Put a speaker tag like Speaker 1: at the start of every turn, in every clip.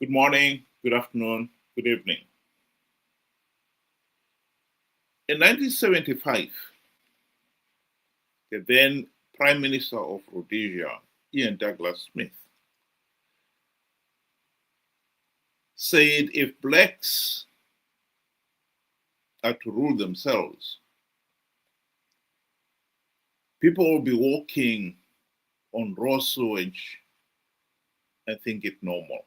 Speaker 1: Good morning, good afternoon, good evening. In 1975, the then Prime Minister of Rhodesia, Ian Douglas Smith, said if blacks are to rule themselves, people will be walking on raw sewage and think it normal.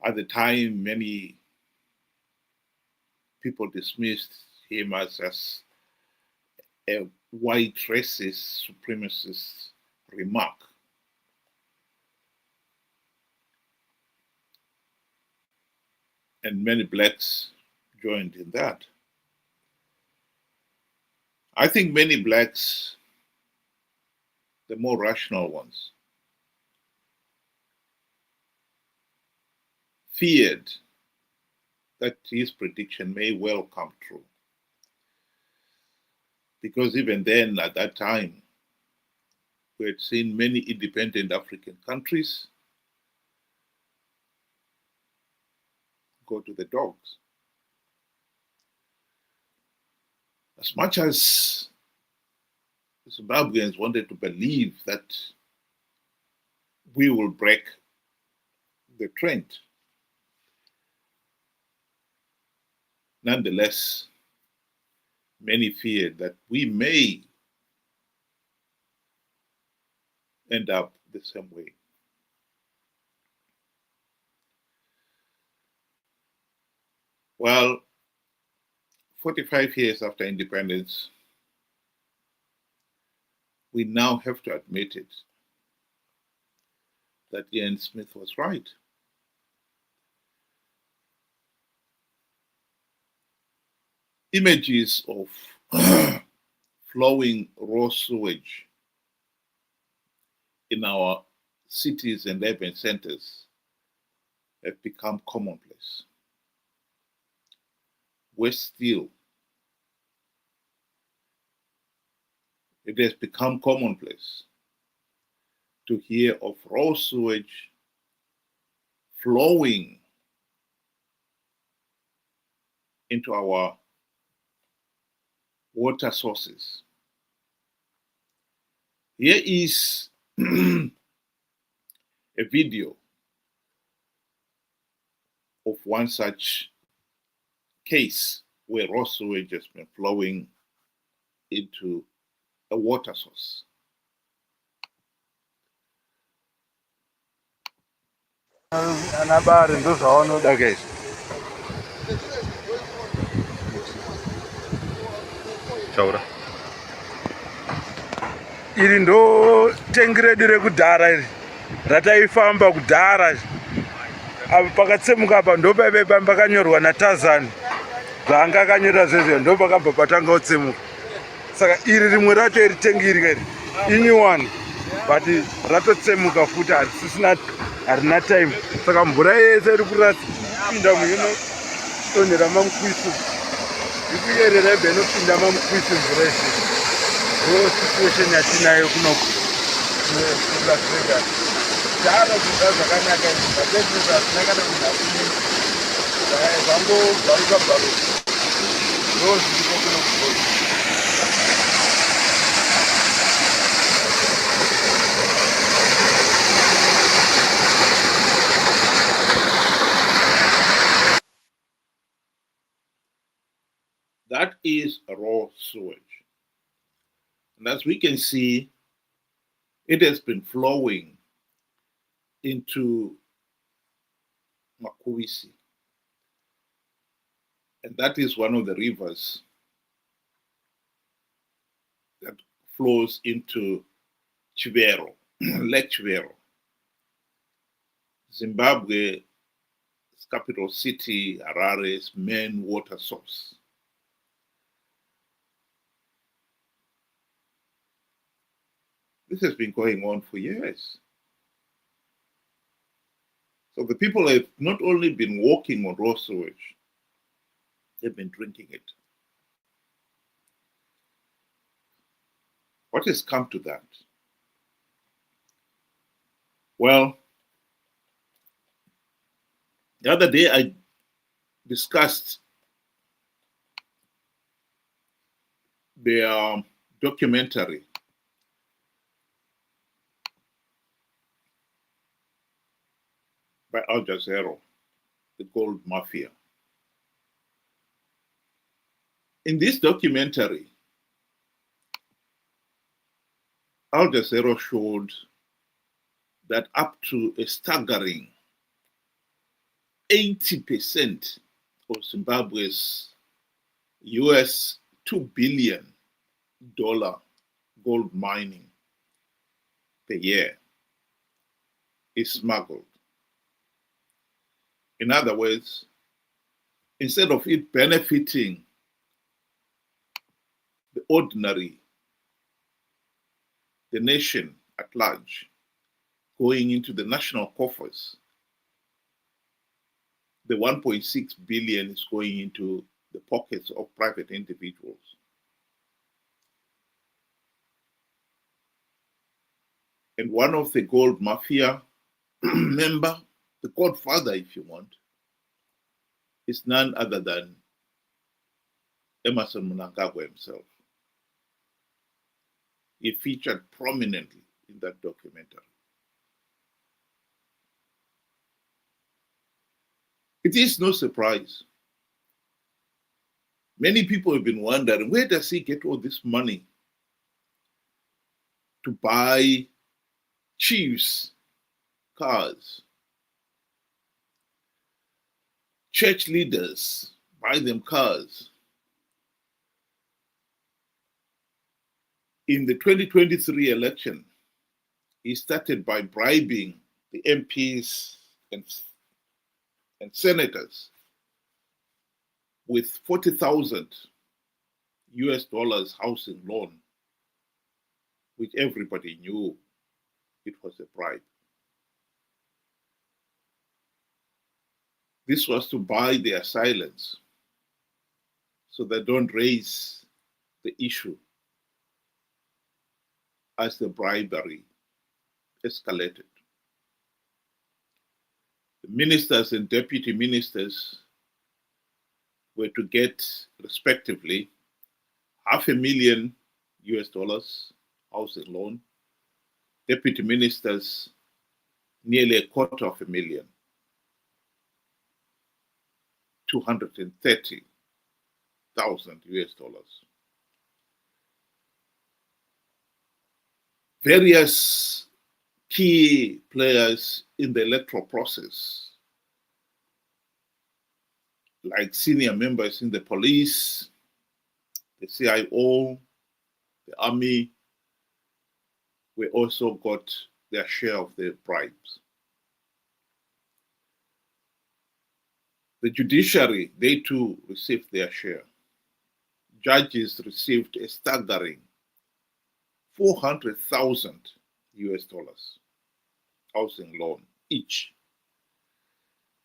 Speaker 1: At the time, many people dismissed him as a white racist supremacist remark. And many blacks joined in that. I think many blacks, the more rational ones, feared that his prediction may well come true. Because even then, at that time, we had seen many independent African countries go to the dogs. As much as the Zimbabweans wanted to believe that we will break the trend, nonetheless, many feared that we may end up the same way. Well, 45 years after independence, we now have to admit it, that Ian Smith was right. Images of flowing raw sewage in our cities and urban centers have become commonplace. Worse still, it has become commonplace to hear of raw sewage flowing into our water sources. Here is a video of one such case where raw sewage has been flowing into a water source.
Speaker 2: Okay. Chaura. Iri ndo tengi redu rekudhara iri rataifamba kudhara. Apa pakatsemuka apa ndo pakanyorwa naTazani. Zvanga akanyora zvezvo ndo pakabva patanga kutsemuka. Saka iri rimwe racho iri tengi iri inyuwani but ratotsemuka futi harina time. Saka mvura yese iri kurapinda muino donhera mamukwisi. Ikuyerera ibva inopinda mamukwisi mvura yese. Ndo situation yatinayo kuno Las Vegas. Dhara kuda zvakanaka mabusiness asina kana munhu asini. Zvangobvaruka bvaruka. Ndo zviriko kuno kugoyi.
Speaker 1: That is raw sewage. And as we can see, it has been flowing into Makuwisi. And that is one of the rivers that flows into Chivero, Lake Chivero. Zimbabwe's capital city, Harare's main water source. This has been going on for years. So the people have not only been walking on raw sewage, they've been drinking it. What has come to that? Well, the other day I discussed the documentary by Al Jazeera, the Gold Mafia. In this documentary, Al Jazeera showed that up to a staggering 80% of Zimbabwe's US $2 billion gold mining per year is smuggled. In other words, instead of it benefiting the ordinary, the nation at large, going into the national coffers, the 1.6 billion is going into the pockets of private individuals. And one of the Gold Mafia member, the godfather, if you want, is none other than Emmerson Mnangagwa himself. He featured prominently in that documentary. It is no surprise. Many people have been wondering, where does he get all this money to buy chiefs' cars? Church leaders buy them cars. In the 2023 election, he started by bribing the MPs and senators with 40,000 US dollars housing loan, which everybody knew it was a bribe. This was to buy their silence so they don't raise the issue as the bribery escalated. The ministers and deputy ministers were to get, respectively, $500,000 US dollars housing loan, deputy ministers nearly $250,000, 230,000 US dollars. Various key players in the electoral process, like senior members in the police, the CIO, the army, we also got their share of the bribes. The judiciary, they too received their share. Judges received a staggering 400,000 US dollars housing loan each,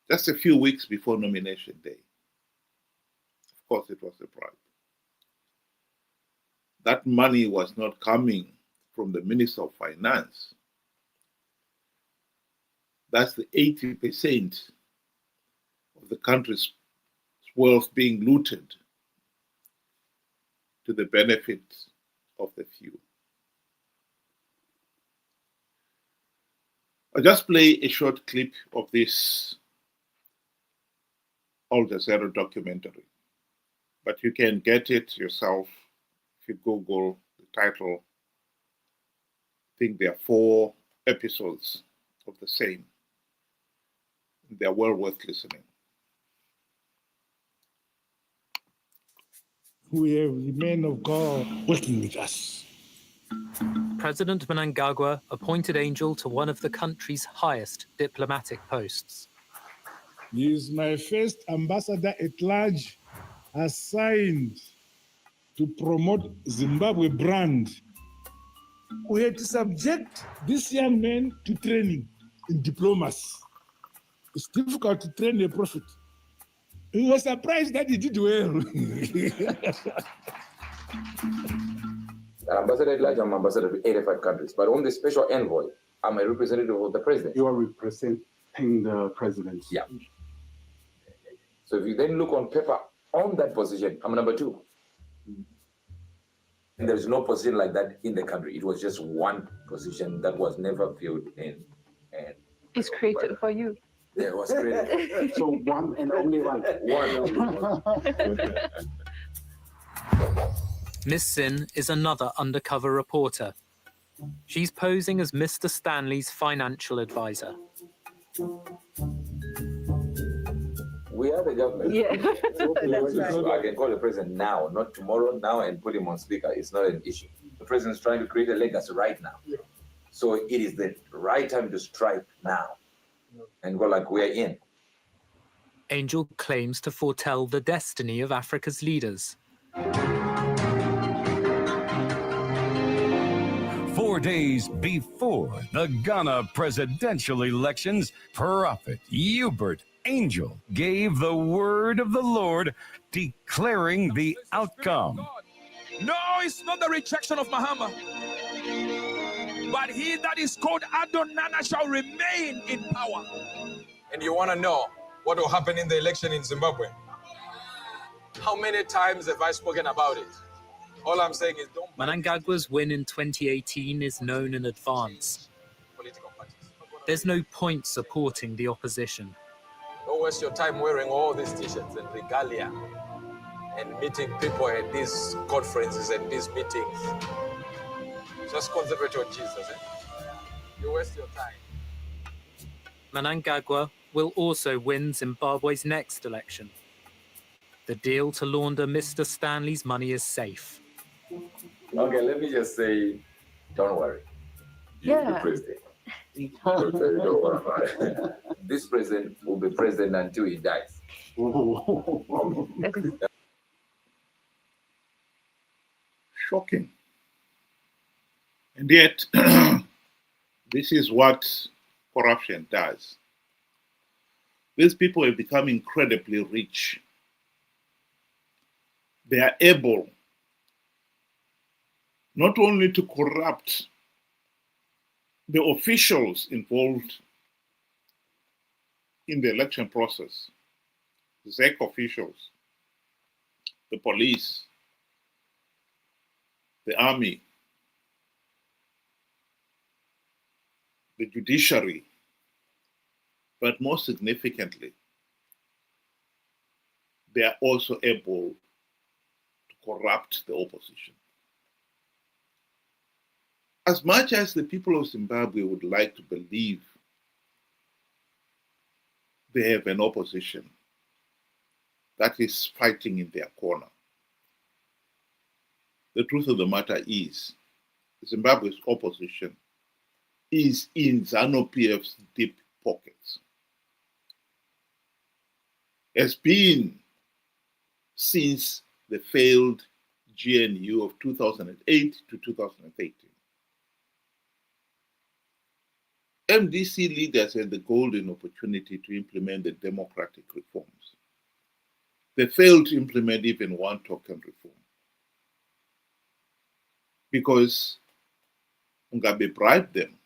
Speaker 1: just a few weeks before nomination day. Of course, it was a bribe. That money was not coming from the Minister of Finance. That's the 80% of the country's wealth being looted to the benefit of the few. I'll just play a short clip of this Al Jazeera documentary, but you can get it yourself if you Google the title. I think there are 4 episodes of the same. They're well worth listening.
Speaker 3: We have the men of God working with us.
Speaker 4: President Mnangagwa appointed Angel to one of the country's highest diplomatic posts.
Speaker 3: He is my first ambassador at large assigned to promote Zimbabwe brand. We had to subject this young man to training in diplomacy. It's difficult to train a prophet. We were surprised that he did well.
Speaker 5: Ambassador at large, I'm ambassador to 85 countries, but only special envoy I'm a representative of the president.
Speaker 6: You are representing the president.
Speaker 5: Yeah. So if you then look on paper on that position, I'm number 2. And there's no position like that in the country. It was just one position that was never filled in. And
Speaker 7: it's created for you.
Speaker 5: Yeah, it was created.
Speaker 6: So one and only one.
Speaker 4: Miss Sin is another undercover reporter. She's posing as Mr. Stanley's financial advisor.
Speaker 5: We are the government.
Speaker 7: Yeah.
Speaker 5: That's right. I can call the president now, not tomorrow, now, and put him on speaker. It's not an issue. The president's trying to create a legacy right now. Yeah. So it is the right time to strike now. And go like we're in.
Speaker 4: Angel claims to foretell the destiny of Africa's leaders.
Speaker 8: 4 days before the Ghana presidential elections, Prophet Hubert Angel gave the word of the Lord, declaring the outcome.
Speaker 9: No, it's not the rejection of Muhammad, but he that is called Adonana shall remain in power. And you want to know what will happen in the election in Zimbabwe? How many times have I spoken about it? All I'm saying is don't...
Speaker 4: Mnangagwa's win in 2018 is known in advance. There's no point supporting the opposition.
Speaker 9: Don't waste your time wearing all these t-shirts and regalia and meeting people at these conferences and these meetings. Just concentrate on Jesus. You waste your time.
Speaker 4: Mnangagwa will also win Zimbabwe's next election. The deal to launder Mr. Stanley's money is safe.
Speaker 5: Okay, let me just say, don't worry.
Speaker 7: Yeah.
Speaker 5: You're the president. Don't worry about it. This president will be president until he dies.
Speaker 1: Shocking. And yet, this is what corruption does. These people have become incredibly rich. They are able not only to corrupt the officials involved in the election process, ZEC officials, the police, the army, the judiciary, but more significantly, they are also able to corrupt the opposition. As much as the people of Zimbabwe would like to believe they have an opposition that is fighting in their corner, the truth of the matter is Zimbabwe's opposition is in Zanu PF's deep pockets. Has been since the failed GNU of 2008 to 2018. MDC leaders had the golden opportunity to implement the democratic reforms. They failed to implement even one token reform because Mugabe bribed them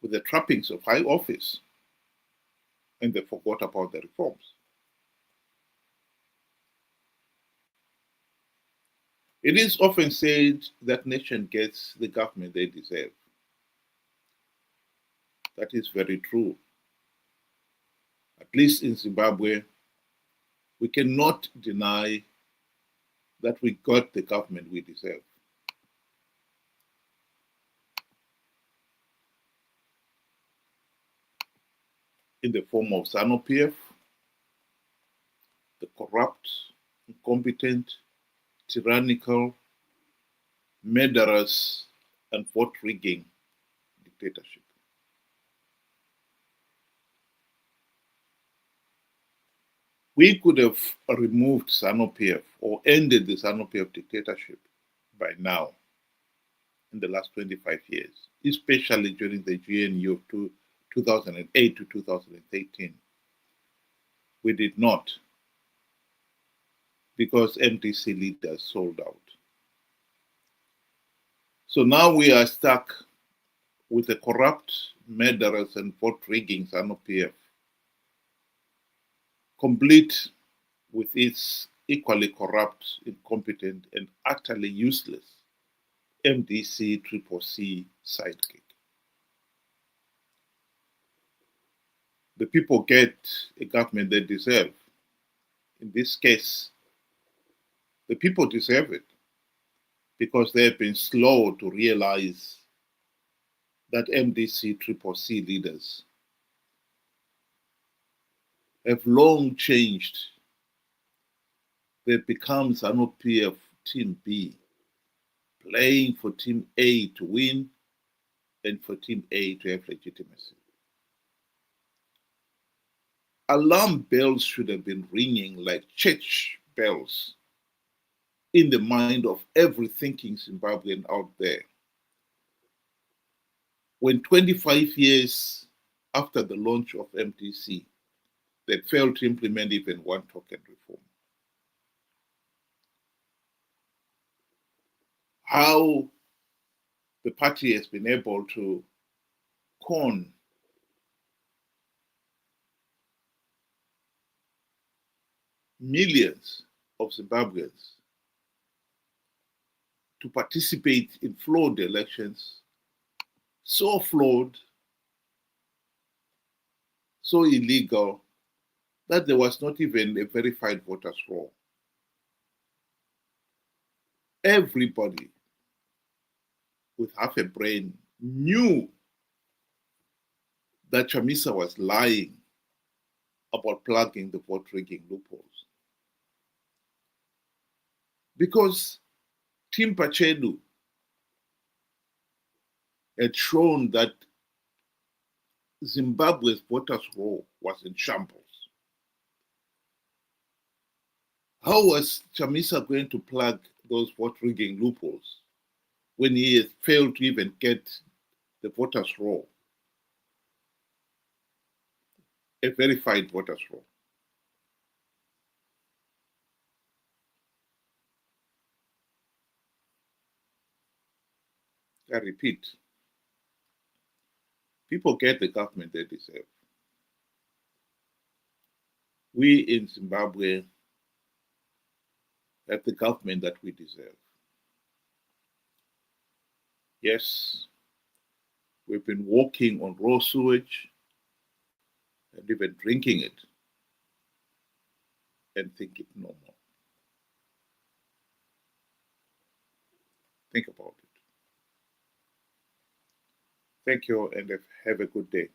Speaker 1: with the trappings of high office, and they forgot about the reforms. It is often said that nation gets the government they deserve. That is very true. At least in Zimbabwe, we cannot deny that we got the government we deserve. In the form of Zanu PF, the corrupt, incompetent, tyrannical, murderous, and vote-rigging dictatorship. We could have removed Zanu PF or ended the Zanu PF dictatorship by now in the last 25 years, especially during the GNU of 2008 to 2013. We did not, because MDC leaders sold out. So now we are stuck with the corrupt murderers and vote rigging Zanu PF, complete with its equally corrupt, incompetent, and utterly useless MDC-CCC sidekick. The people get a government they deserve. In this case, the people deserve it because they have been slow to realize that MDC-CCC leaders have long changed. They've become Zanu PF Team B, playing for Team A to win and for Team A to have legitimacy. Alarm bells should have been ringing like church bells in the mind of every thinking Zimbabwean out there. When 25 years after the launch of MDC, they failed to implement even one token reform. How the party has been able to con millions of Zimbabweans to participate in flawed elections, so flawed, so illegal, that there was not even a verified voters' roll. Everybody with half a brain knew that Chamisa was lying about plugging the vote rigging loopholes. Because Tim Pachedu had shown that Zimbabwe's voters' roll was in shambles. How was Chamisa going to plug those vote rigging loopholes when he had failed to even get the voters' roll, a verified voters' roll? I repeat, people get the government they deserve. We in Zimbabwe have the government that we deserve. Yes, we've been walking on raw sewage and even drinking it and think it normal. Think about it. Thank you and have a good day.